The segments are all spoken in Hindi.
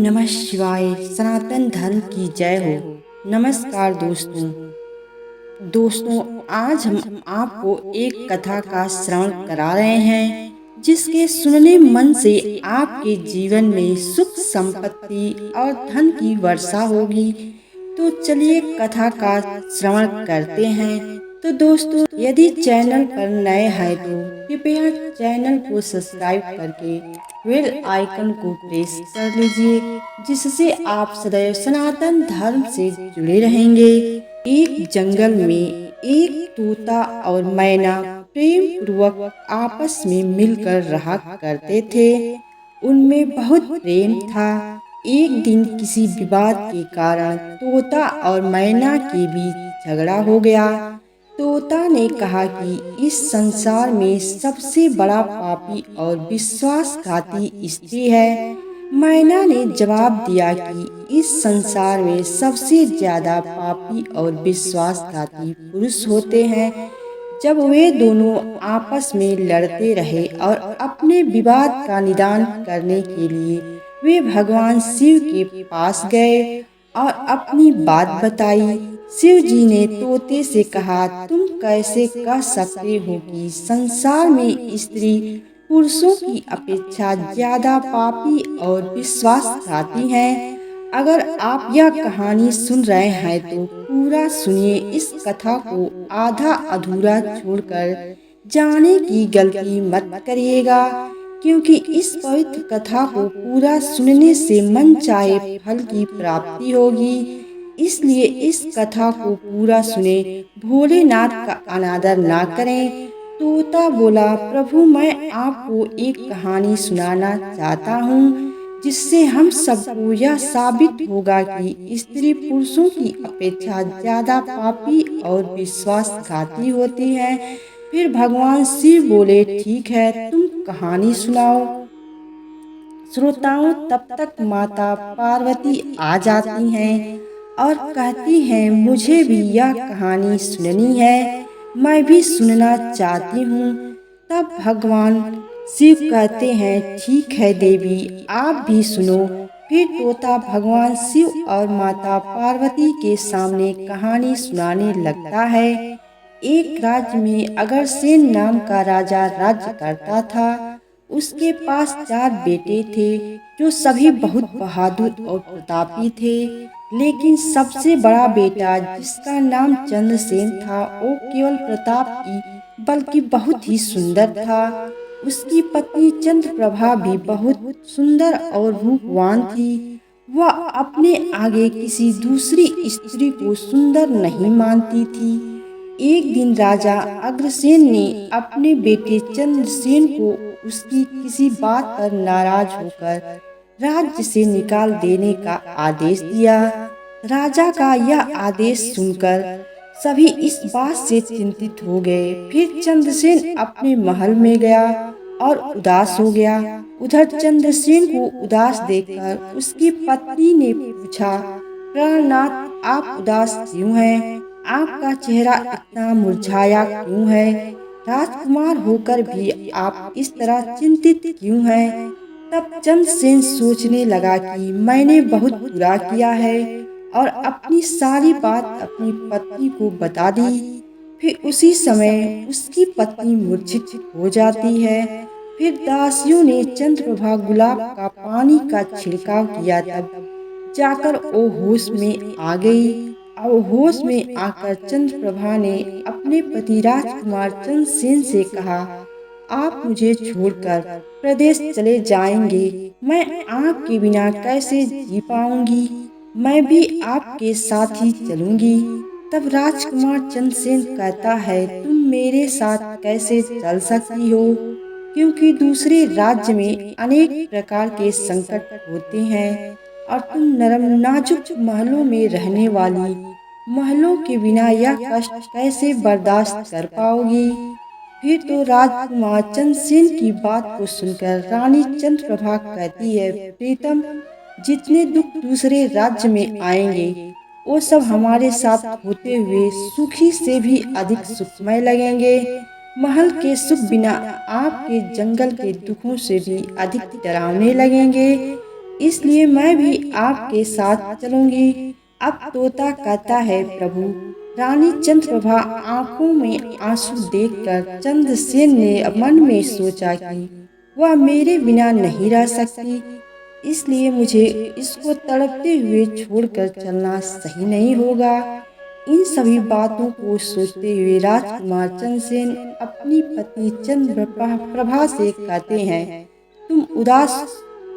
नमः शिवाय। सनातन धर्म की जय हो। नमस्कार दोस्तों, आज हम आपको एक कथा का श्रवण करा रहे हैं जिसके सुनने मन से आपके जीवन में सुख संपत्ति और धन की वर्षा होगी। तो चलिए कथा का श्रवण करते हैं। तो दोस्तों, यदि चैनल पर नए हैं तो कृपया चैनल को सब्सक्राइब करके बेल आइकन को प्रेस कर लीजिए, जिससे आप सदैव सनातन धर्म से जुड़े रहेंगे। एक जंगल में एक तोता और मैना प्रेम पूर्वक आपस में मिलकर रहा करते थे। उनमें बहुत प्रेम था। एक दिन किसी विवाद के कारण तोता और मैना के बीच झगड़ा हो गया। तोता ने कहा कि इस संसार में सबसे बड़ा पापी और विश्वासघाती स्त्री है। मैना ने जवाब दिया कि इस संसार में सबसे ज्यादा पापी और विश्वासघाती पुरुष होते हैं। जब वे दोनों आपस में लड़ते रहे और अपने विवाद का निदान करने के लिए वे भगवान शिव के पास गए और अपनी बात बताई। शिव जी ने तोते से कहा, तुम कैसे कह सकते हो कि संसार में स्त्री पुरुषों की अपेक्षा ज्यादा पापी और विश्वासघाती हैं? अगर आप यह कहानी सुन रहे हैं तो पूरा सुनिए। इस कथा को आधा अधूरा छोड़कर जाने की गलती मत करिएगा, क्योंकि इस पवित्र कथा को पूरा सुनने से मन चाहे फल की प्राप्ति होगी। इसलिए इस कथा को पूरा सुने, भोलेनाथ का अनादर ना करें। तोता बोला, प्रभु मैं आपको एक कहानी सुनाना चाहता हूँ जिससे हम सबको यह साबित होगा कि स्त्री पुरुषों की अपेक्षा ज्यादा पापी और विश्वासघाती होती है। फिर भगवान शिव बोले, ठीक है, तुम कहानी सुनाओ। श्रोताओं, तब तक माता पार्वती आ जाती हैं और कहती हैं, मुझे भी यह कहानी सुननी है, मैं भी सुनना चाहती हूँ। तब भगवान शिव कहते हैं, ठीक है देवी, आप भी सुनो। फिर तोता भगवान शिव और माता पार्वती के सामने कहानी सुनाने लगता है। एक राज्य में अग्रसेन नाम का राजा राज्य करता था। उसके पास 4 बेटे थे जो सभी बहुत बहादुर और प्रतापी थे। लेकिन सबसे बड़ा बेटा, जिसका नाम चंद्रसेन था, वो केवल प्रताप की बल्कि बहुत ही सुंदर था। उसकी पत्नी चंद्रप्रभा भी बहुत सुंदर और रूपवान थी। वह अपने आगे किसी दूसरी स्त्री को सुंदर नहीं मानती थी। एक दिन राजा अग्रसेन ने अपने बेटे चंद्रसेन को उसकी किसी बात पर नाराज होकर राज्य से निकाल देने का आदेश दिया। राजा का यह आदेश सुनकर सभी इस बात से चिंतित हो गए। फिर चंद्रसेन अपने महल में गया और उदास हो गया। उधर चंद्रसेन को उदास देखकर उसकी पत्नी ने पूछा, प्राणनाथ, आप उदास क्यों हैं? आपका चेहरा इतना मुरझाया क्यों है? राजकुमार होकर भी आप इस तरह चिंतित क्यों हैं? तब चंद्रसेन सोचने लगा कि मैंने बहुत बुरा किया है और अपनी सारी बात अपनी पत्नी को बता दी। फिर उसी समय उसकी पत्नी मूर्छित हो जाती है। फिर दासियों ने चंद्रप्रभा गुलाब का पानी का छिड़काव किया। तब जाकर वो होश में आ गई और होश में आकर चंद्रप्रभा ने अपने पति राजकुमार चंद्रसेन से कहा, आप मुझे छोड़कर प्रदेश चले जाएंगे, मैं आपके बिना कैसे जी पाऊंगी? मैं भी आपके साथ ही चलूंगी। तब राजकुमार चंद्रसेन कहता है, तुम मेरे साथ कैसे चल सकती हो? क्योंकि दूसरे राज्य में अनेक प्रकार के संकट होते हैं और तुम नरम नाजुक महलों में रहने वाली महलों के बिना यह कष्ट कैसे बर्दाश्त कर पाओगी? फिर तो राजकुमार चंद्रसेन की बात को सुनकर रानी चंद्रप्रभा कहती है, प्रीतम, जितने दुख दूसरे राज्य में आएंगे वो सब हमारे साथ होते हुए सुखी से भी अधिक सुखमय लगेंगे। महल के सुख बिना आपके जंगल के दुखों से भी अधिक डरावने लगेंगे। इसलिए मैं भी आपके साथ चलूंगी। अब तोता कहता है, प्रभु। रानी चंद्रप्रभा आंखों में आंसू देखकर चंद्रसेन ने मन में सोचा कि वह मेरे बिना नहीं रह सकती, इसलिए मुझे इसको तड़पते हुए छोड़कर चलना सही नहीं होगा। इन सभी बातों को सोचते हुए राजकुमार चंद्रसेन अपनी पत्नी चंद्रप्रभा से कहते हैं, तुम उदास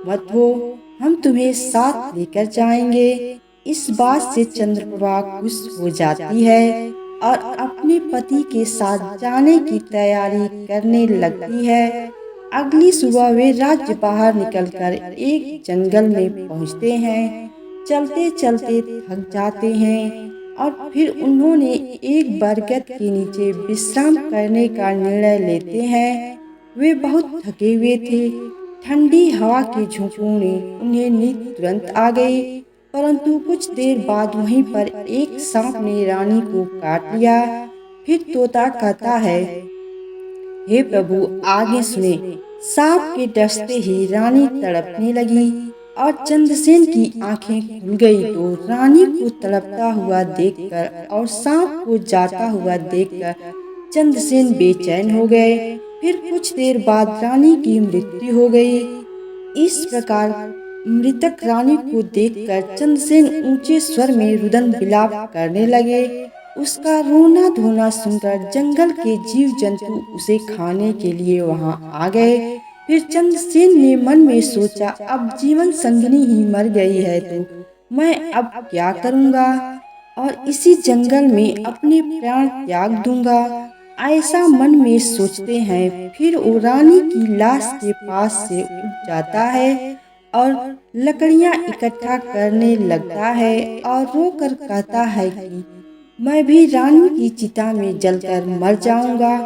मत हो, हम तुम्हें साथ लेकर जाएंगे। इस बात से चंद्रप्रभा खुश हो जाती है और अपने पति के साथ जाने की तैयारी करने लगती है। अगली सुबह वे राज्य बाहर निकलकर एक जंगल में पहुंचते हैं। चलते चलते थक जाते हैं और फिर उन्होंने एक बरगद के नीचे विश्राम करने का निर्णय लेते हैं। वे बहुत थके हुए थे। ठंडी हवा के झोंकों में उन्हें नींद तुरंत आ गई, परंतु कुछ देर बाद वहीं पर एक सांप ने रानी को काट लिया। फिर तोता कहता है, हे प्रभु, आगे सुने। सांप के डसते ही रानी तड़पने लगी और चंद्रसेन की आंखें खुल गई तो रानी को तड़पता हुआ देखकर और सांप को जाता हुआ देखकर चंद्रसेन बेचैन हो गए। फिर कुछ देर बाद रानी की मृत्यु हो गई। इस प्रकार मृतक रानी को देखकर चंद्रसेन ऊंचे स्वर में रुदन विलाप करने लगे। उसका रोना धोना सुनकर जंगल के जीव जंतु उसे खाने के लिए वहां आ गए। फिर चंद्रसेन ने मन में सोचा, अब जीवन संगिनी ही मर गई है तो मैं अब क्या करूंगा, और इसी जंगल में अपने प्राण त्याग दूंगा। ऐसा मन में सोचते हैं। फिर वो रानी की लाश के पास से उठ जाता है और लकड़ियां इकट्ठा करने लगता है और रोकर कहता है कि मैं भी रानी की चिता में जलकर मर जाऊंगा।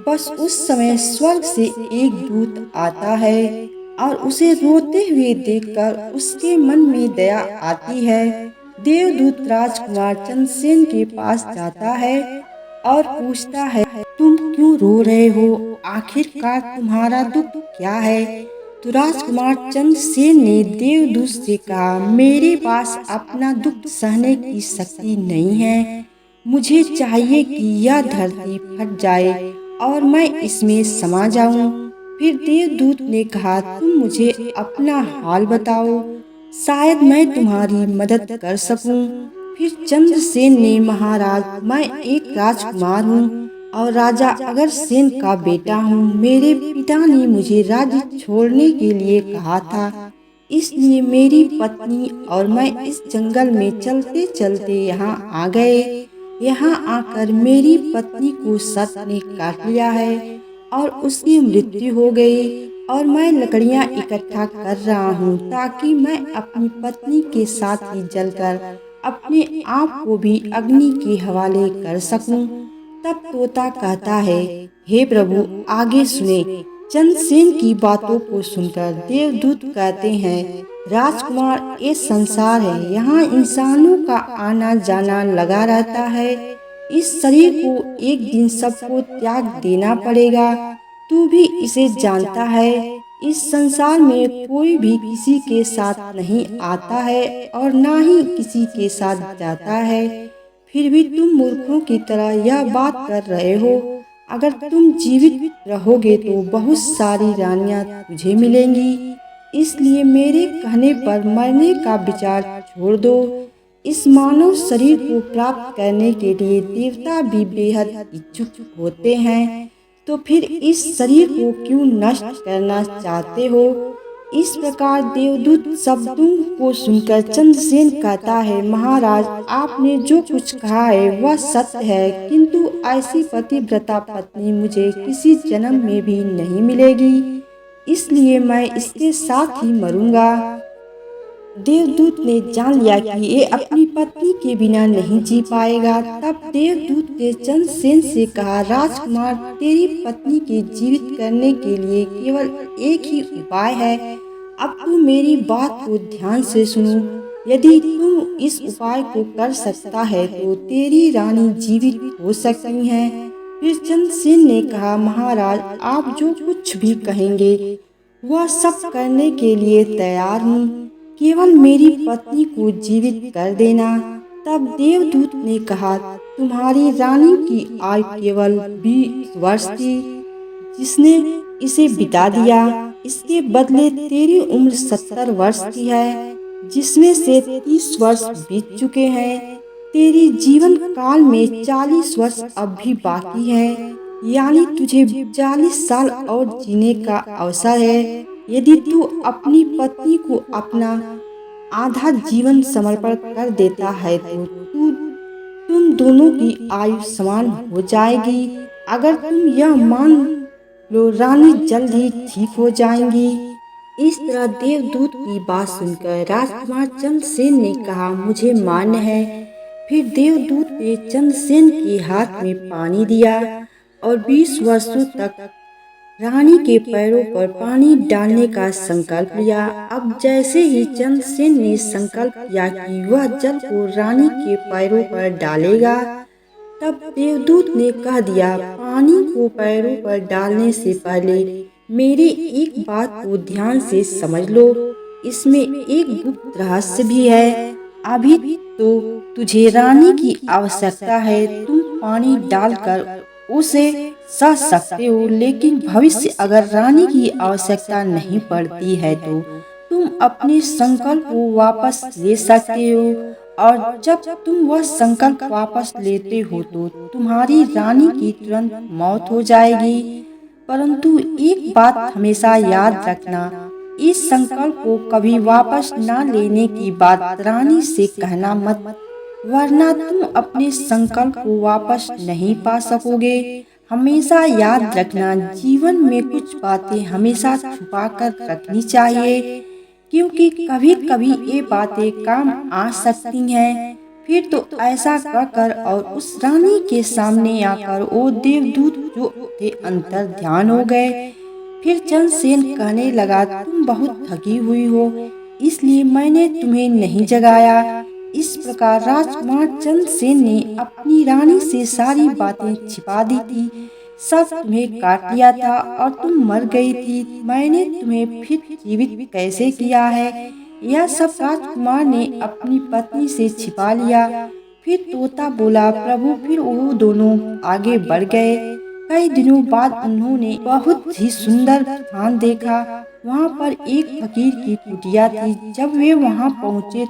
बस उस समय स्वर्ग से एक दूत आता है और उसे रोते हुए देखकर उसके मन में दया आती है। देवदूत राजकुमार चंद्रसेन के पास जाता है और पूछता है, तुम क्यों रो रहे हो? आखिरकार तुम्हारा दुख क्या है? तो राजकुमार चंद्रसेन ने देवदूत से कहा, मेरे पास अपना दुख सहने की शक्ति नहीं है। मुझे चाहिए कि यह धरती फट जाए और मैं इसमें समा जाऊं। फिर देवदूत ने कहा, तुम मुझे अपना हाल बताओ, शायद मैं तुम्हारी मदद कर सकूं। फिर चंद्रसेन ने, महाराज, मैं एक राजकुमार हूँ और राजा अग्रसेन का बेटा हूँ। मेरे पिता ने मुझे राज्य छोड़ने के लिए कहा था, इसलिए मेरी पत्नी और मैं इस जंगल में चलते चलते यहाँ आ गए। यहाँ आकर मेरी पत्नी को सर्प ने काट लिया है और उसकी मृत्यु हो गई और मैं लकड़ियाँ इकट्ठा कर रहा हूँ ताकि मैं अपनी पत्नी के साथ ही जलकर अपने आप को भी अग्नि के हवाले कर सकूं। तब तोता कहता है, हे प्रभु, आगे सुने। चंद्रसेन की बातों को सुनकर देवदूत कहते हैं, राजकुमार, ये संसार है, यहाँ इंसानों का आना जाना लगा रहता है। इस शरीर को एक दिन सबको त्याग देना पड़ेगा। तू भी इसे जानता है। इस संसार में कोई भी किसी के साथ नहीं आता है और ना ही किसी के साथ जाता है। फिर भी तुम मूर्खों की तरह यह बात कर रहे हो। अगर तुम जीवित रहोगे तो बहुत सारी रानियां तुझे मिलेंगी, इसलिए मेरे कहने पर मरने का विचार छोड़ दो। इस मानव शरीर को प्राप्त करने के लिए देवता भी बेहद इच्छुक होते हैं, तो फिर इस शरीर को क्यों नष्ट करना चाहते हो? इस प्रकार देवदूत शब्दों को सुनकर चंद्रसेन कहता है, महाराज, आपने जो कुछ कहा है वह सत्य है, किंतु ऐसी पतिव्रता पत्नी मुझे किसी जन्म में भी नहीं मिलेगी, इसलिए मैं इसके साथ ही मरूंगा। देवदूत ने जान लिया कि ये अपनी पत्नी के बिना नहीं जी पाएगा। तब देवदूत ने चंद्रसेन से कहा, राजकुमार, तेरी पत्नी के जीवित करने के लिए केवल एक ही उपाय है। अब तू मेरी बात को ध्यान से सुनो। यदि तुम इस उपाय को कर सकता है तो तेरी रानी जीवित हो सकती है। फिर चंद्रसेन ने कहा, महाराज, आप जो कुछ भी कहेंगे वह सब करने के लिए तैयार हूँ, केवल मेरी पत्नी को जीवित कर देना। तब देवदूत ने कहा, तुम्हारी रानी की आयु केवल 20 वर्ष थी, जिसने इसे बिता दिया। इसके बदले तेरी उम्र 70 वर्ष की है, जिसमें से 30 वर्ष बीत चुके हैं। तेरी जीवन काल में 40 वर्ष अब भी बाकी है, यानी तुझे 40 साल और जीने का अवसर है। यदि तू अपनी पत्नी को अपना आधा जीवन समर्पण कर देता है तो तुम दोनों की आयु समान हो जाएगी। अगर तुम यह मान लो, रानी जल्द ही ठीक हो जाएंगी। इस तरह देवदूत की बात सुनकर राजकुमार चंद्रसेन ने कहा, मुझे मान्य है। फिर देवदूत ने चंद्रसेन के हाथ में पानी दिया और 20 वर्षों तक रानी के पैरों पर पानी डालने का संकल्प लिया। अब जैसे ही चंद्रसेन ने संकल्प किया कि वह जल को रानी के पैरों पर डालेगा, तब देवदूत ने कह दिया, पानी को पैरों पर डालने से पहले मेरी एक बात को ध्यान से समझ लो। इसमें एक गुप्त रहस्य भी है। अभी तो तुझे रानी की आवश्यकता है, तुम पानी डालकर उसे सह सकते हो, लेकिन भविष्य अगर रानी की आवश्यकता नहीं पड़ती है तो तुम अपने संकल्प को वापस ले सकते हो। और जब तुम वह संकल्प वापस लेते हो तो तुम्हारी रानी की तुरंत मौत हो जाएगी। परंतु एक बात हमेशा याद रखना, इस संकल्प को कभी वापस न लेने की बात रानी से कहना मत, वरना तुम अपने संकल्प को वापस नहीं पा सकोगे। हमेशा याद रखना, जीवन में कुछ बातें हमेशा छुपा कर रखनी चाहिए, क्योंकि कभी कभी ये बातें काम आ सकती हैं। फिर तो ऐसा कहकर और उस रानी के सामने आकर वो देवदूत जो थे अंतर ध्यान हो गए। फिर चंद्रसेन कहने लगा, तुम बहुत थकी हुई हो, इसलिए मैंने तुम्हें नहीं जगाया। इस प्रकार राजकुमार चंद्रसेन ने अपनी रानी से सारी बातें छिपा दी थी। सब तुम्हें काट लिया था और तुम मर गई थी। मैंने तुम्हें फिर जीवित कैसे किया है, यह सब राजकुमार ने अपनी पत्नी से छिपा लिया। फिर तोता बोला, प्रभु। फिर वो दोनों आगे बढ़ गए। कई दिनों बाद उन्होंने बहुत ही सुंदर स्थान देखा। वहाँ पर एक फकीर की कुटिया थी। जब वे वहाँ पहुँचे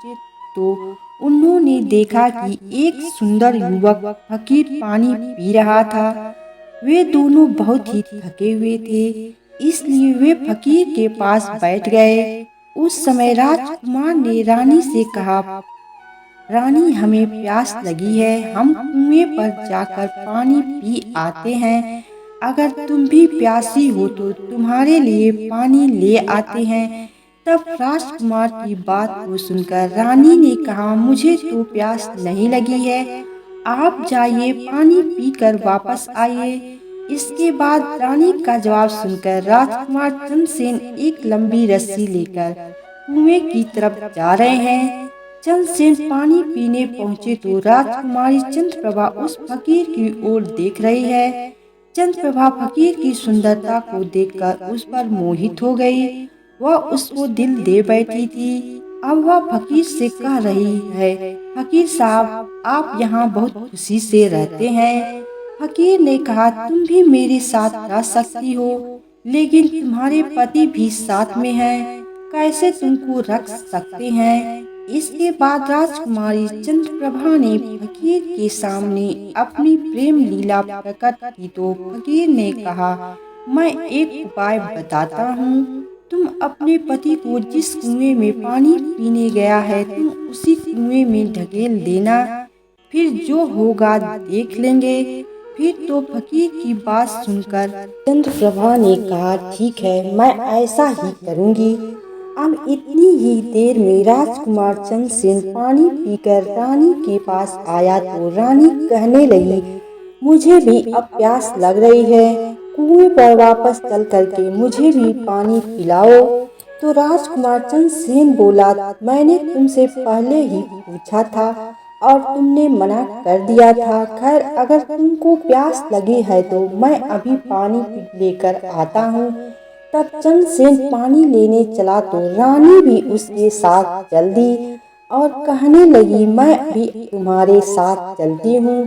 तो उन्होंने देखा कि एक सुंदर युवक फकीर पानी पी रहा था। वे दोनों बहुत ही थके हुए थे, इसलिए वे फकीर के पास बैठ गए। उस समय राजकुमार ने रानी से कहा, रानी हमें प्यास लगी है, हम कुएं पर जाकर पानी पी आते हैं। अगर तुम भी प्यासी हो तो तुम्हारे लिए पानी ले आते हैं। तब राजकुमार की बात को सुनकर रानी ने कहा, मुझे तो प्यास नहीं लगी है, आप जाइए पानी पीकर वापस आइए। इसके बाद रानी का जवाब सुनकर राजकुमार चंद्रसेन एक लंबी रस्सी लेकर कुएं की तरफ जा रहे हैं। चंद्रसेन पानी पीने पहुँचे तो राजकुमारी चंद्रप्रभा उस फकीर की ओर देख रही है। चंद्रप्रभा फकीर की सुंदरता को देखकर उस पर मोहित हो गई। वह उसको दिल दे बैठी थी। अब वह फकीर से कह रही है, फकीर साहब, आप यहाँ बहुत खुशी से रहते हैं। फकीर ने कहा, तुम भी मेरे साथ रह सकती हो, लेकिन तुम्हारे पति भी साथ में हैं, कैसे तुमको रख सकते हैं। इसके बाद राजकुमारी चंद्रप्रभा ने फकीर के सामने अपनी प्रेम लीला प्रकट की तो फकीर ने कहा, मैं एक उपाय बताता हूँ। तुम अपने पति को जिस कुएं में पानी पीने गया है, तुम उसी कुएं में ढकेल देना, फिर जो होगा देख लेंगे। फिर तो फकीर की बात सुनकर चंद्रप्रभा ने कहा, ठीक है, मैं ऐसा ही करूँगी। अब इतनी ही देर में राजकुमार चंद्रसेन पानी पीकर रानी के पास आया तो रानी कहने लगी, मुझे भी अब प्यास लग रही है, कुएं पर वापस चल करके मुझे भी पानी पिलाओ। तो राजकुमार चंद्रसेन बोला, मैंने तुमसे पहले ही पूछा था और तुमने मना कर दिया था। खैर, अगर तुमको प्यास लगी है तो मैं अभी पानी लेकर आता हूँ। तब चंद्रसेन पानी लेने चला तो रानी भी उसके साथ चल दी और कहने लगी, मैं भी तुम्हारे साथ चलती हूँ।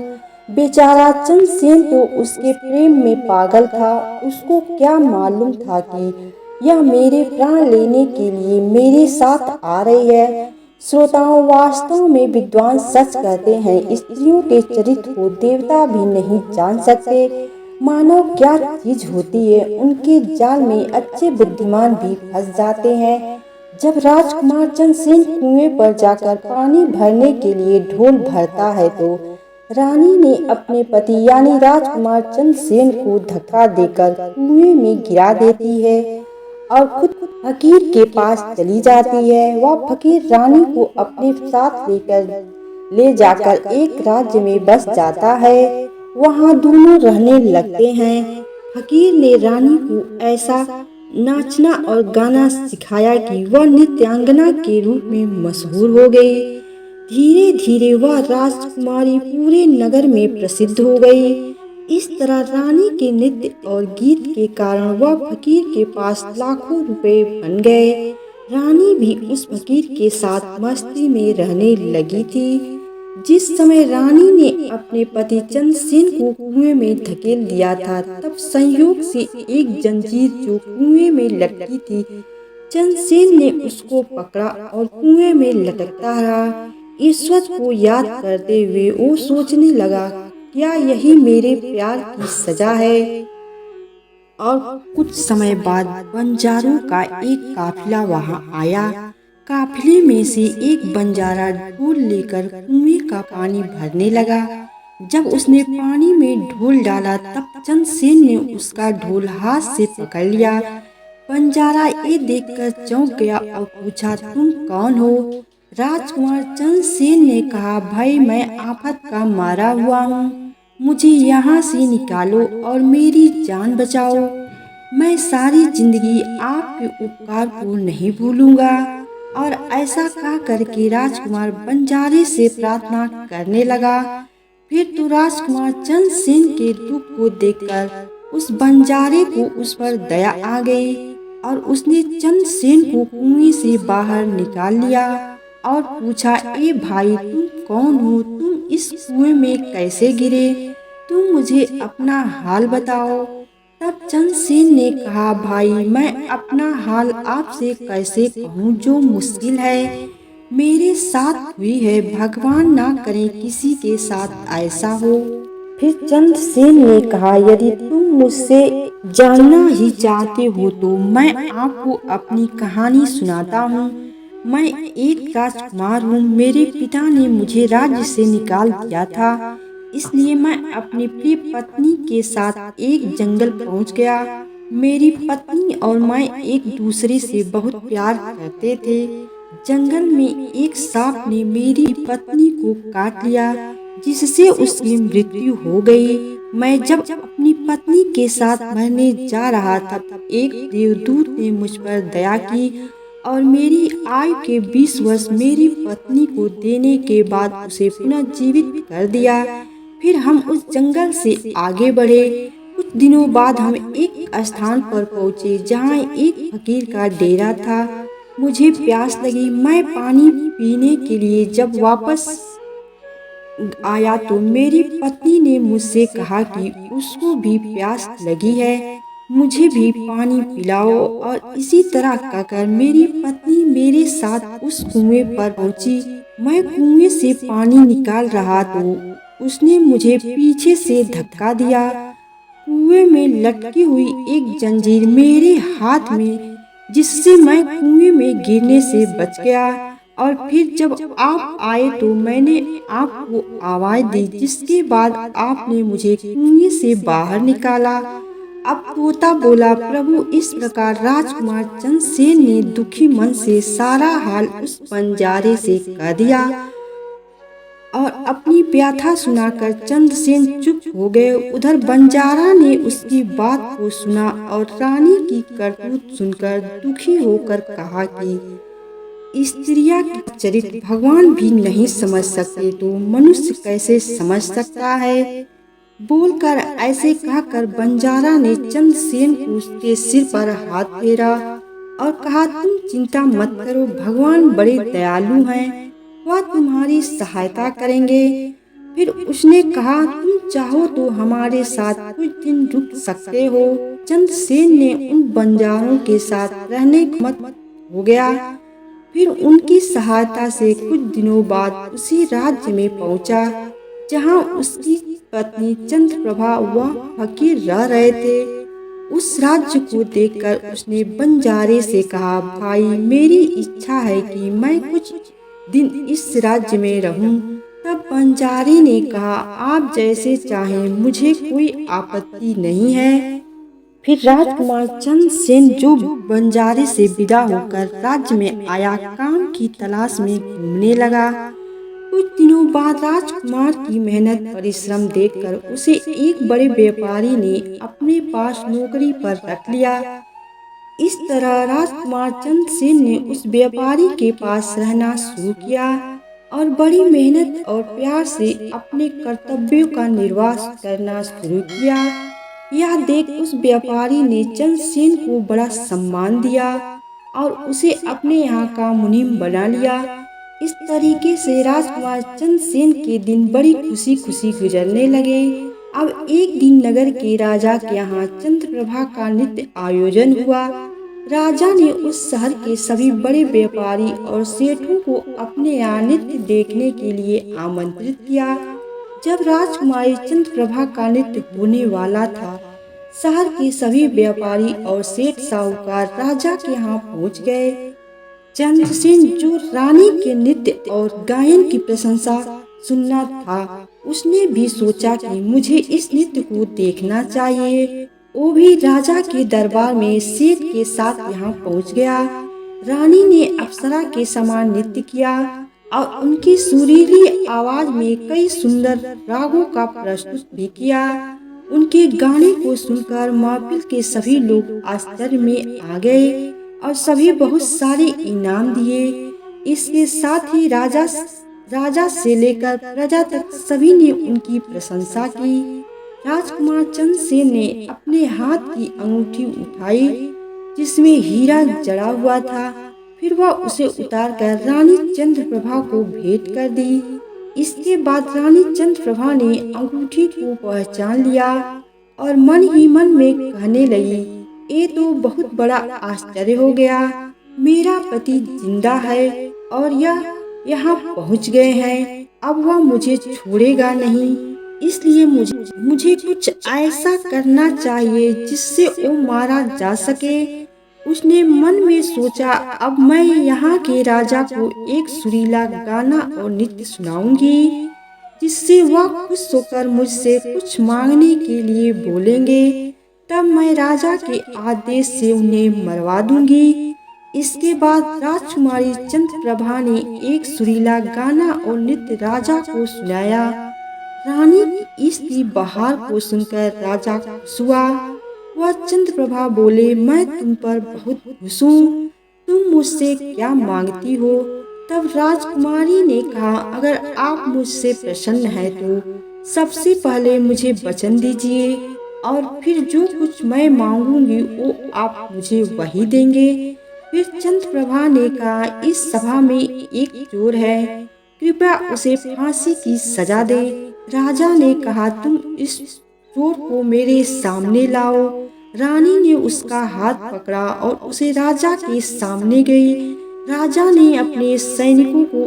बेचारा चंद्रसेन तो उसके प्रेम में पागल था। उसको क्या मालूम था कि यह मेरे प्राण लेने के लिए मेरे साथ आ रही है। श्रोताओं, वास्तव में विद्वान सच कहते हैं, स्त्रियों के चरित्र को देवता भी नहीं जान सकते। मानव क्या चीज होती है, उनके जाल में अच्छे बुद्धिमान भी फंस जाते हैं। जब राजकुमार चंद्रसेन कुएं पर जाकर पानी भरने के लिए ढोल भरता है तो रानी ने अपने पति यानी राजकुमार चंद्रसेन को धक्का देकर कुएं में गिरा देती है और खुद फकीर के पास चली जाती है। वह फकीर रानी को अपने साथ ले जाकर एक राज्य में बस जाता है। वहाँ दोनों रहने लगते हैं। फकीर ने रानी को ऐसा नाचना और गाना सिखाया कि वह नृत्यांगना के रूप में मशहूर हो गई। धीरे धीरे वह राजकुमारी पूरे नगर में प्रसिद्ध हो गई। इस तरह रानी के नृत्य और गीत के कारण वह फकीर के पास लाखों रुपए बन गए। रानी भी उस फकीर के साथ मस्ती में रहने लगी थी। जिस समय रानी ने अपने पति चंद्रसेन को कुएं में धकेल दिया था, तब संयोग से एक जंजीर जो कुएं में लटकी थी, चंद्रसेन ने उसको पकड़ा और कुएं में लटकता रहा। ईश्वर को याद करते हुए वो सोचने लगा, क्या यही मेरे प्यार की सजा है। और कुछ समय बाद बंजारों का एक काफिला वहां आया। काफिले में से एक बंजारा ढोल लेकर कुएं का पानी भरने लगा। जब उसने पानी में ढोल डाला तब चंद्रसेन ने उसका ढोल हाथ से पकड़ लिया। बंजारा ये देखकर चौंक गया और पूछा, तुम कौन हो? राजकुमार चंद्रसेन ने कहा, भाई मैं आफत का मारा हुआ हूँ, मुझे यहाँ से निकालो और मेरी जान बचाओ। मैं सारी जिंदगी आपके उपकार को नहीं भूलूंगा। और ऐसा कह करके राजकुमार बंजारे से प्रार्थना करने लगा। फिर तो राजकुमार चंद्रसेन के दुख को देखकर उस बंजारे को उस पर दया आ गई और उसने चंद्रसेन को कुएं से बाहर निकाल लिया और पूछा, ए भाई तुम कौन हो? तुम इस कुएं में कैसे गिरे? तुम मुझे अपना हाल बताओ। तब चंद्रसेन ने कहा, भाई मैं अपना हाल आपसे कैसे कहूँ जो मुश्किल है मेरे साथ हुई है। भगवान ना करे किसी के साथ ऐसा हो। फिर चंद्रसेन ने कहा, यदि तुम मुझसे जानना ही चाहते हो तो मैं आपको अपनी कहानी सुनाता हूँ। मैं एक राजकुमार हूँ। मेरे पिता ने मुझे राज्य से निकाल दिया था, इसलिए मैं अपनी प्रिय पत्नी के साथ एक जंगल पहुंच गया। मेरी पत्नी और मैं एक दूसरे से बहुत प्यार करते थे। जंगल में एक सांप ने मेरी पत्नी को काट लिया, जिससे उसकी मृत्यु हो गई। मैं जब अपनी पत्नी के साथ मरने जा रहा था, एक देवदूत ने मुझ पर दया की और मेरी आयु के 20 वर्ष मेरी पत्नी को देने के बाद उसे पुनः जीवित कर दिया। फिर हम उस जंगल से आगे बढ़े। कुछ दिनों बाद हम एक स्थान पर पहुँचे जहाँ एक फकीर का डेरा था। मुझे प्यास लगी। मैं पानी पीने के लिए जब वापस आया तो मेरी पत्नी ने मुझसे कहा कि उसको भी प्यास लगी है, मुझे भी पानी पिलाओ। और इसी तरह कहकर मेरी पत्नी मेरे साथ उस कुएं पर पहुंची। मैं कुएं से पानी निकाल रहा तो उसने मुझे पीछे से धक्का दिया। कुएं में लटकी हुई एक जंजीर मेरे हाथ में, जिससे मैं कुएं में गिरने से बच गया। और फिर जब आप आए तो मैंने आपको आवाज दी, जिसके बाद आपने मुझे कुएं से बाहर निकाला। अब तोता बोला, प्रभु इस प्रकार राजकुमार चंद्रसेन ने दुखी मन से सारा हाल उस बंजारे से कह दिया और अपनी व्यथा सुनाकर चंद्रसेन चुप हो गए। उधर बंजारा ने उसकी बात को सुना और रानी की करतूत सुनकर दुखी होकर कहा कि स्त्रियां का चरित्र भगवान भी नहीं समझ सकते तो मनुष्य कैसे समझ सकता है। बोलकर ऐसे कहकर बंजारा ने चंद्रसेन को उसके सिर पर हाथ फेरा और कहा, तुम चिंता मत करो, भगवान बड़े दयालु हैं, वह तुम्हारी सहायता करेंगे। फिर उसने कहा, तुम चाहो तो हमारे साथ कुछ दिन रुक सकते हो। चंद्रसेन ने उन बंजारों के साथ रहने का मत हो गया। फिर उनकी सहायता से कुछ दिनों बाद उसी राज्य में पहुंचा जहां उसकी पत्नी चंद्रप्रभा व फकीर रह रहे थे। उस राज्य को देखकर उसने बंजारे से कहा, भाई मेरी इच्छा है कि मैं कुछ दिन इस राज्य में रहूं। तब बंजारे ने कहा, आप जैसे चाहें, मुझे कोई आपत्ति नहीं है। फिर राजकुमार चंद्रसेन जो बंजारे से विदा होकर राज्य में आया, काम की तलाश में घूमने लगा। कुछ दिनों बाद राजकुमार की मेहनत परिश्रम देखकर उसे एक बड़े व्यापारी ने अपने पास नौकरी पर रख लिया। इस तरह राजकुमार चंद्रसेन ने उस व्यापारी के पास रहना शुरू किया और बड़ी मेहनत और प्यार से अपने कर्तव्यों का निर्वाह करना शुरू किया। यह देख उस व्यापारी ने चंद्रसेन को बड़ा सम्मान दिया और उसे अपने यहाँ का मुनीम बना लिया। इस तरीके से राजकुमार चंद्रसेन के दिन बड़ी खुशी खुशी गुजरने लगे। अब एक दिन नगर के राजा के यहाँ चंद्रप्रभा का नृत्य आयोजन हुआ। राजा ने उस शहर के सभी बड़े व्यापारी और सेठों को अपने यहाँ नृत्य देखने के लिए आमंत्रित किया। जब राजकुमारी चंद्रप्रभा का नृत्य होने वाला था, शहर के सभी व्यापारी और सेठ साहूकार राजा के यहाँ पहुँच गए। चंद्रसेन जो रानी के नृत्य और गायन की प्रशंसा सुनना था, उसने भी सोचा कि मुझे इस नृत्य को देखना चाहिए। वो भी राजा के दरबार में सेठ के साथ यहाँ पहुँच गया। रानी ने अप्सरा के समान नृत्य किया और उनकी सुरीली आवाज में कई सुंदर रागों का प्रस्तुत भी किया। उनके गाने को सुनकर महफिल के सभी लोग आश्चर्य में आ गए और सभी बहुत सारे इनाम दिए। इसके साथ ही राजा से लेकर प्रजा तक सभी ने उनकी प्रशंसा की। राजकुमार चंद्रसेन ने अपने हाथ की अंगूठी उठाई जिसमें हीरा जड़ा हुआ था। फिर वह उसे उतारकर रानी चंद्रप्रभा को भेंट कर दी। इसके बाद रानी चंद्रप्रभा ने अंगूठी को पहचान लिया और मन ही मन में कहने लगी, ये तो बहुत बड़ा आश्चर्य हो गया। मेरा पति जिंदा है और यह यहाँ पहुँच गए हैं। अब वह मुझे छोड़ेगा नहीं, इसलिए मुझे कुछ ऐसा करना चाहिए जिससे वो मारा जा सके। उसने मन में सोचा, अब मैं यहाँ के राजा को एक सुरीला गाना और नृत्य सुनाऊंगी जिससे वह खुश होकर मुझसे कुछ मांगने के लिए बोलेंगे। तब मैं राजा के आदेश से उन्हें मरवा दूंगी। इसके बाद राजकुमारी चंद्रप्रभा ने एक सुरीला गाना और नृत्य राजा को सुनाया। रानी की इस बहार को सुनकर राजा खुश हुआ। वह चंद्रप्रभा बोले, मैं तुम पर बहुत खुश हूँ, तुम मुझसे क्या मांगती हो? तब राजकुमारी ने कहा, अगर आप मुझसे प्रसन्न हैं तो सबसे पहले मुझे वचन दीजिए और फिर जो कुछ मैं मांगूंगी वो आप मुझे वही देंगे। फिर चंद्रप्रभा ने कहा, इस सभा में एक चोर है, कृपया उसे फांसी की सजा दे। राजा ने कहा, तुम इस चोर को मेरे सामने लाओ। रानी ने उसका हाथ पकड़ा और उसे राजा के सामने गई। राजा ने अपने सैनिकों को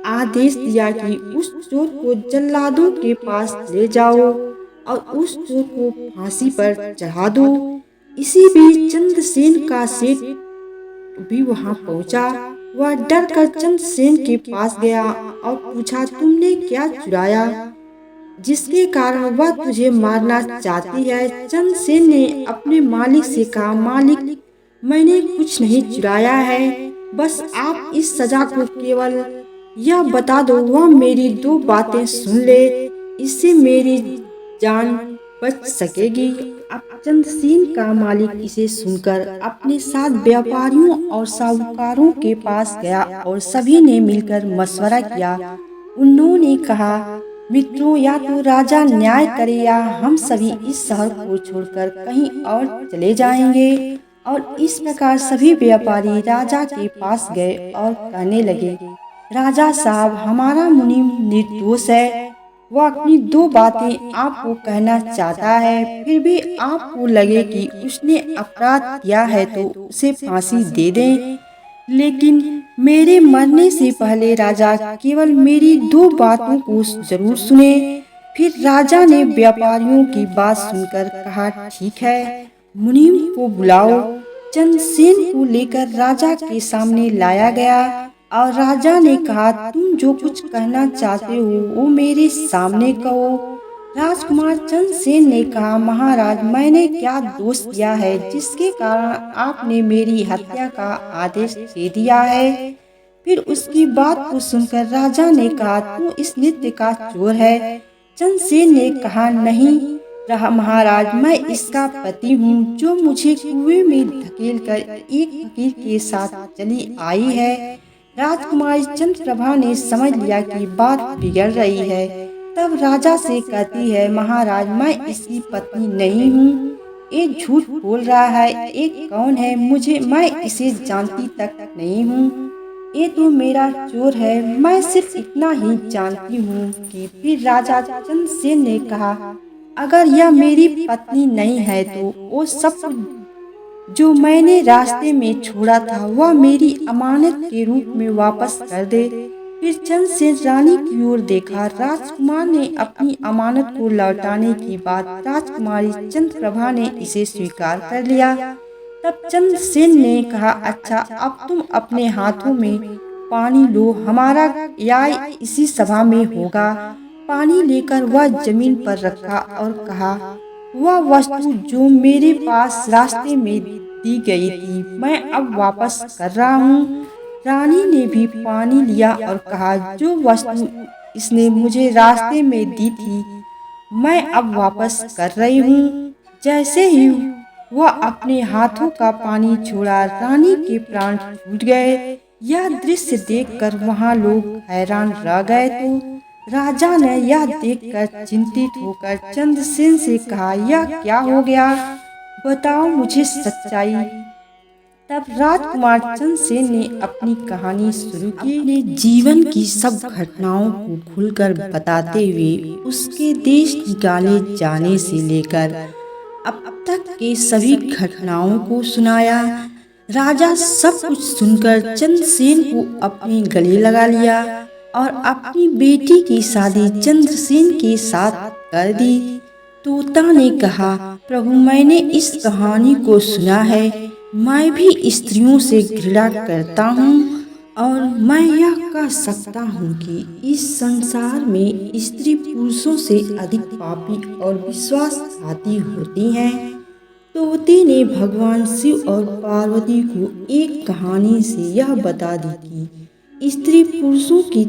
आदेश दिया कि उस चोर को जल्लादों के पास ले जाओ और उस चोर को फांसी पर चढ़ा दो। इसी बीच चंद्रसेन का सेठ भी वहां पहुंचा। वह डर कर चंद्रसेन के पास गया और पूछा, तुमने क्या चुराया जिसके कारण वह तुझे मारना चाहती है? चंद्रसेन ने अपने मालिक से कहा, मालिक, मैंने कुछ नहीं चुराया है, बस आप इस सजा को केवल यह बता दो, वह मेरी दो बातें सुन ले, इससे मेरी जान बच सकेगी। अब चंद्रसेन का मालिक इसे सुनकर अपने साथ व्यापारियों और साहूकारों के पास गया और सभी ने मिलकर मशवरा किया। उन्होंने कहा, मित्रों, या तो राजा न्याय करे या हम सभी इस शहर को छोड़कर कहीं और चले जाएंगे। और इस प्रकार सभी व्यापारी राजा के पास गए और कहने लगे, राजा साहब, हमारा मुनीम निर्दोष है। वह अपनी दो बातें आपको कहना चाहता है, फिर भी आपको लगे कि उसने अपराध किया है तो उसे फांसी दे दें। लेकिन मेरे मरने से पहले राजा केवल मेरी दो बातों को जरूर सुने। फिर राजा ने व्यापारियों की बात सुनकर कहा, ठीक है, मुनीम को बुलाओ। चंद्रसेन को लेकर राजा के सामने लाया गया और राजा ने कहा, तुम जो कुछ कहना चाहते हो वो मेरे सामने कहो। राजकुमार चंद्रसेन ने कहा, महाराज, मैंने क्या दोष किया है जिसके कारण आपने मेरी हत्या का आदेश दे दिया है। फिर उसकी बात को सुनकर राजा ने कहा, तू इस नृत्य का चोर है। चंद्रसेन ने कहा, नहीं रहा महाराज, मैं इसका पति हूँ जो मुझे कुएं में धकेलकर एक फकीर के साथ चली आई है। राजकुमारी चंद्रप्रभा ने समझ लिया कि बात बिगड़ रही है। तब राजा से कहती है, महाराज, मैं इसकी पत्नी नहीं हूँ। ये झूठ बोल रहा है। एक कौन है? मैं इसे जानती तक नहीं हूँ। ये तो मेरा चोर है, मैं सिर्फ इतना ही जानती हूँ कि। फिर राजा चंद्रसेन ने कहा, अगर यह मेरी पत्नी नहीं है तो वो सब जो मैंने रास्ते में छोड़ा था वह मेरी अमानत के रूप में वापस कर दे। फिर चंद्रसेन रानी की ओर देखा। राजकुमार ने अपनी अमानत को लौटाने की बात राजकुमारी चंद्रप्रभा ने इसे स्वीकार कर लिया। तब चंद्रसेन ने कहा, अच्छा, अब तुम अपने हाथों में पानी लो, हमारा न्याय इसी सभा में होगा। पानी लेकर वह जमीन पर रखा और कहा, वह वस्तु जो मेरे पास रास्ते में दी गई थी मैं अब वापस कर रहा हूँ। रानी ने भी पानी लिया और कहा, जो वस्तु इसने मुझे रास्ते में दी थी मैं अब वापस कर रही हूँ। जैसे ही वह अपने हाथों का पानी छोड़ा, रानी के प्राण छूट गए। यह दृश्य देखकर वहाँ लोग हैरान रह गए। तो राजा ने यह देखकर चिंतित होकर चंद्रसेन से कहा, यह क्या हो गया? बताओ मुझे सच्चाई। तब राजकुमार चंद्रसेन ने अपनी कहानी शुरू की। अपने जीवन की सब घटनाओं को खुलकर बताते हुए उसके देश निकाले जाने से लेकर अब तक के सभी घटनाओं को सुनाया। राजा सब कुछ सुनकर चंद्रसेन को अपने गले लगा लिया और अपनी बेटी की शादी चंद्रसेन के साथ कर दी। तोता ने कहा, प्रभु, मैंने इस कहानी को सुना है। मैं भी स्त्रियों से घृणा करता हूँ और मैं यह कह सकता हूँ कि इस संसार में स्त्री पुरुषों से अधिक पापी और विश्वासघाती होती हैं। तोते ने भगवान शिव और पार्वती को एक कहानी से यह बता दी कि स्त्री पुरुषों की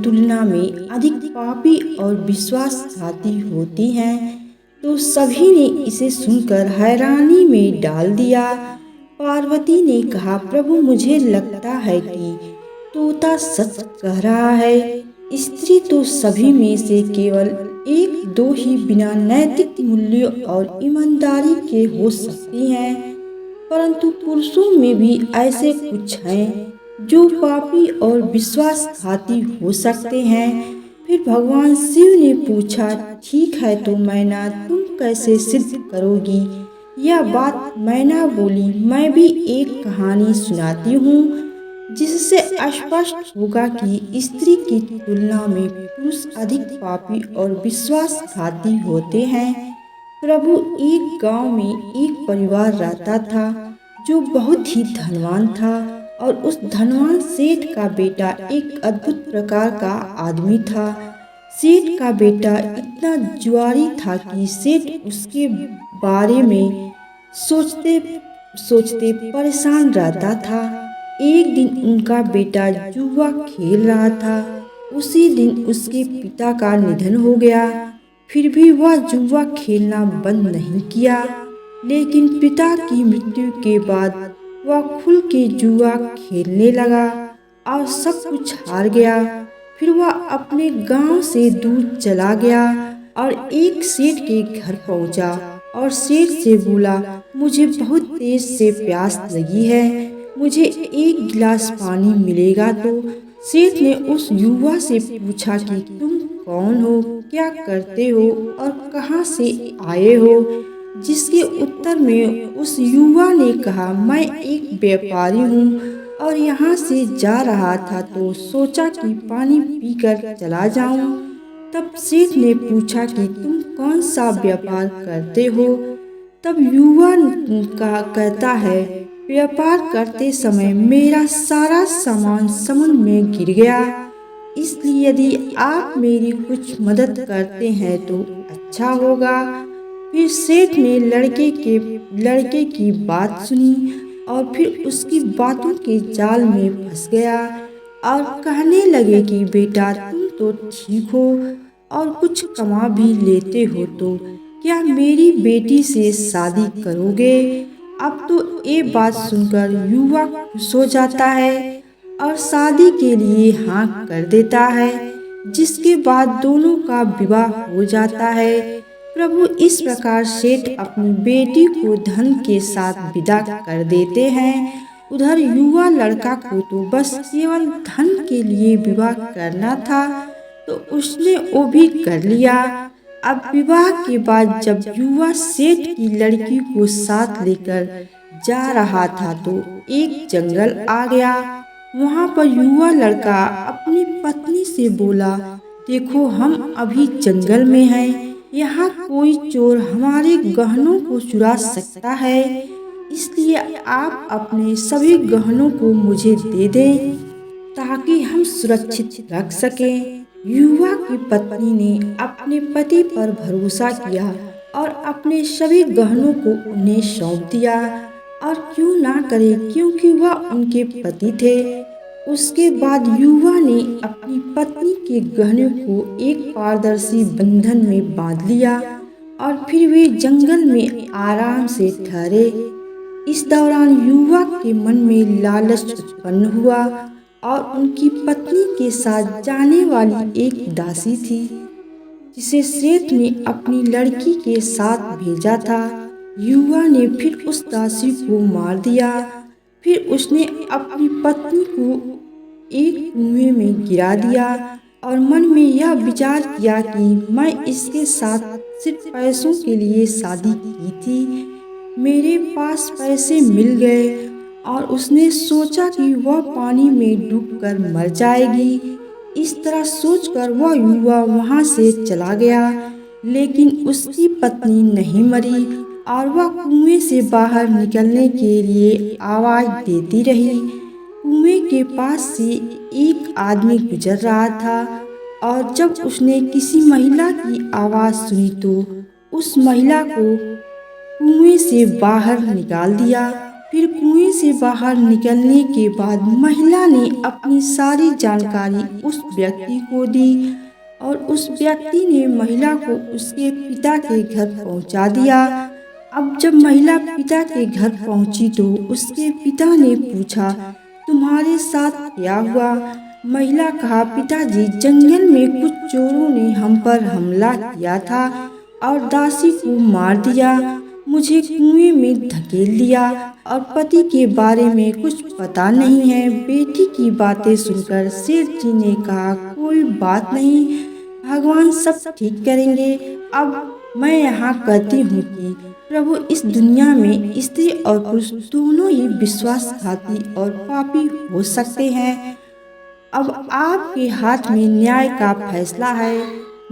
तुलना में अधिक पापी और विश्वासघाती होती हैं। तो सभी ने इसे सुनकर हैरानी में डाल दिया। पार्वती ने कहा, प्रभु, मुझे लगता है कि तोता सच कह रहा है। स्त्री तो सभी में से केवल एक दो ही बिना नैतिक मूल्यों और ईमानदारी के हो सकती हैं, परंतु पुरुषों में भी ऐसे कुछ हैं जो पापी और विश्वासघाती हो सकते हैं। फिर भगवान शिव ने पूछा, ठीक है तो मैना, तुम कैसे सिद्ध करोगी यह बात? मैना बोली, मैं भी एक कहानी सुनाती हूँ जिससे स्पष्ट होगा कि स्त्री की तुलना में पुरुष अधिक पापी और विश्वासघाती होते हैं। प्रभु, एक गांव में एक परिवार रहता था जो बहुत ही धनवान था और उस धनवान सेठ का बेटा एक अद्भुत प्रकार का आदमी था। सेठ का बेटा इतना जुआरी था कि सेठ उसके बारे में सोचते सोचते परेशान रहता था। एक दिन उनका बेटा जुआ खेल रहा था। उसी दिन उसके पिता का निधन हो गया। फिर भी वह जुआ खेलना बंद नहीं किया, लेकिन पिता की मृत्यु के बाद वह खुल के जुआ खेलने लगा और सब कुछ हार गया। फिर वह अपने गांव से दूर चला गया और एक सेठ के घर पहुंचा और सेठ से बोला, मुझे बहुत तेज से प्यास लगी है, मुझे एक गिलास पानी मिलेगा? तो सेठ ने उस युवा से पूछा कि तुम कौन हो, क्या करते हो और कहाँ से आए हो? जिसके उत्तर में उस युवा ने कहा, मैं एक व्यापारी हूँ और यहाँ से जा रहा था तो सोचा कि पानी पीकर चला जाऊं। तब सेठ ने पूछा कि तुम कौन सा व्यापार करते हो? तब युवा का कहता है, व्यापार करते समय मेरा सारा सामान समुद्र में गिर गया, इसलिए यदि आप मेरी कुछ मदद करते हैं तो अच्छा होगा। फिर सेठ ने लड़के की बात सुनी और फिर उसकी बातों के जाल में फंस गया और कहने लगे कि बेटा, तुम तो ठीक हो और कुछ कमा भी लेते हो, तो क्या मेरी बेटी से शादी करोगे? अब तो ये बात सुनकर युवा खुश हो जाता है और शादी के लिए हाँ कर देता है, जिसके बाद दोनों का विवाह हो जाता है। प्रभु इस प्रकार सेठ अपनी बेटी को धन के साथ विदा कर देते हैं। उधर युवा लड़का को तो बस केवल धन के लिए विवाह करना था, तो उसने वो भी कर लिया। अब विवाह के बाद जब युवा सेठ की लड़की को साथ लेकर जा रहा था तो एक जंगल आ गया। वहाँ पर युवा लड़का अपनी पत्नी से बोला, देखो हम अभी जंगल में हैं, यहाँ कोई चोर हमारे गहनों को चुरा सकता है, इसलिए आप अपने सभी गहनों को मुझे दे दें ताकि हम सुरक्षित रख सकें। युवा की पत्नी ने अपने पति पर भरोसा किया और अपने सभी गहनों को उन्हें सौंप दिया, और क्यों ना करे क्योंकि वह उनके पति थे। उसके बाद युवा ने अपनी पत्नी के गहनों को एक पारदर्शी बंधन में बांध लिया और फिर वे जंगल में आराम से ठहरे। इस दौरान युवा के मन में लालच उत्पन्न हुआ और उनकी पत्नी के साथ जाने वाली एक दासी थी जिसे सेठ ने अपनी लड़की के साथ भेजा था। युवा ने फिर उस दासी को मार दिया। फिर उसने अपनी पत्नी को एक कुएं में गिरा दिया और मन में यह विचार किया कि मैं इसके साथ सिर्फ पैसों के लिए शादी की थी, मेरे पास पैसे मिल गए, और उसने सोचा कि वह पानी में डूबकर मर जाएगी। इस तरह सोचकर वह युवा वहां से चला गया, लेकिन उसकी पत्नी नहीं मरी और वह कुएं से बाहर निकलने के लिए आवाज देती रही। कुएं के पास से एक आदमी गुजर रहा था और जब उसने किसी महिला की आवाज सुनी तो उस महिला को कुएं से बाहर निकाल दिया। फिर कुएं से बाहर निकलने के बाद महिला ने अपनी सारी जानकारी उस व्यक्ति को दी और उस व्यक्ति ने महिला को उसके पिता के घर पहुंचा दिया। अब जब महिला पिता के घर पहुंची तो उसके पिता ने पूछा, तुम्हारे साथ क्या हुआ? महिला कहा, पिताजी, जंगल में कुछ चोरों ने हम पर हमला किया था और दासी को मार दिया, मुझे कुएं में धकेल दिया और पति के बारे में कुछ पता नहीं है। बेटी की बातें सुनकर सेठ जी ने कहा, कोई बात नहीं, भगवान सब ठीक करेंगे। अब मैं यहाँ कहती हूँ कि प्रभु इस दुनिया में स्त्री और पुरुष दोनों ही विश्वासघाती और पापी हो सकते हैं। अब आपके हाथ में न्याय का फैसला है।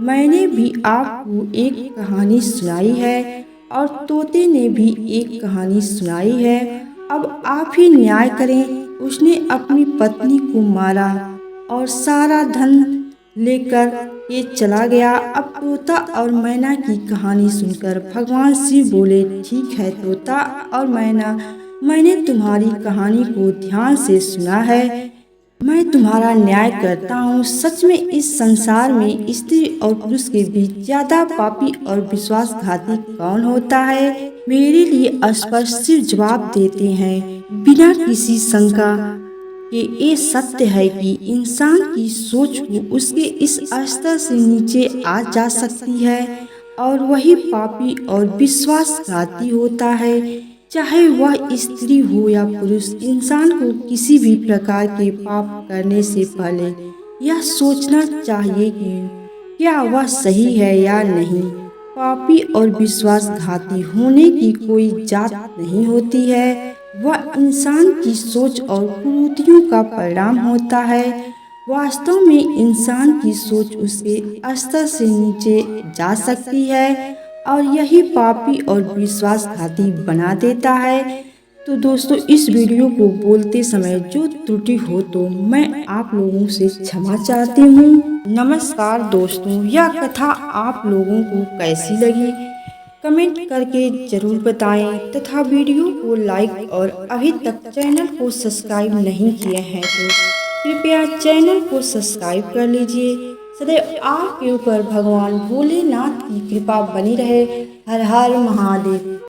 मैंने भी आपको एक कहानी सुनाई है और तोते ने भी एक कहानी सुनाई है। अब आप ही न्याय करें। उसने अपनी पत्नी को मारा और सारा धन लेकर ये चला गया। अब तोता और मैना की कहानी सुनकर भगवान शिव बोले, ठीक है तोता और मैना, मैंने तुम्हारी कहानी को ध्यान से सुना है, मैं तुम्हारा न्याय करता हूँ। सच में इस संसार में स्त्री और पुरुष के बीच ज्यादा पापी और विश्वासघाती कौन होता है? मेरे लिए स्पष्ट शिव जवाब देते हैं बिना किसी शंका। कि ये सत्य है कि इंसान की सोच को उसके इस स्तर से नीचे आ जा सकती है और वही पापी और विश्वासघाती होता है। चाहे वह स्त्री हो या पुरुष, इंसान को किसी भी प्रकार के पाप करने से पहले यह सोचना चाहिए कि क्या वह सही है या नहीं। पापी और विश्वासघाती होने की कोई जात नहीं होती है, वह इंसान की सोच और कुरीतियों का परिणाम होता है। वास्तव में इंसान की सोच उसके स्तर से नीचे जा सकती है और यही पापी और विश्वासघाती बना देता है। तो दोस्तों, इस वीडियो को बोलते समय जो त्रुटि हो तो मैं आप लोगों से क्षमा चाहती हूँ। नमस्कार दोस्तों, यह कथा आप लोगों को कैसी लगी कमेंट करके जरूर बताएं तथा वीडियो को लाइक और अभी तक चैनल को सब्सक्राइब नहीं किए हैं तो कृपया चैनल को सब्सक्राइब कर लीजिए। सदैव आपके ऊपर भगवान भोलेनाथ की कृपा बनी रहे। हर हर महादेव।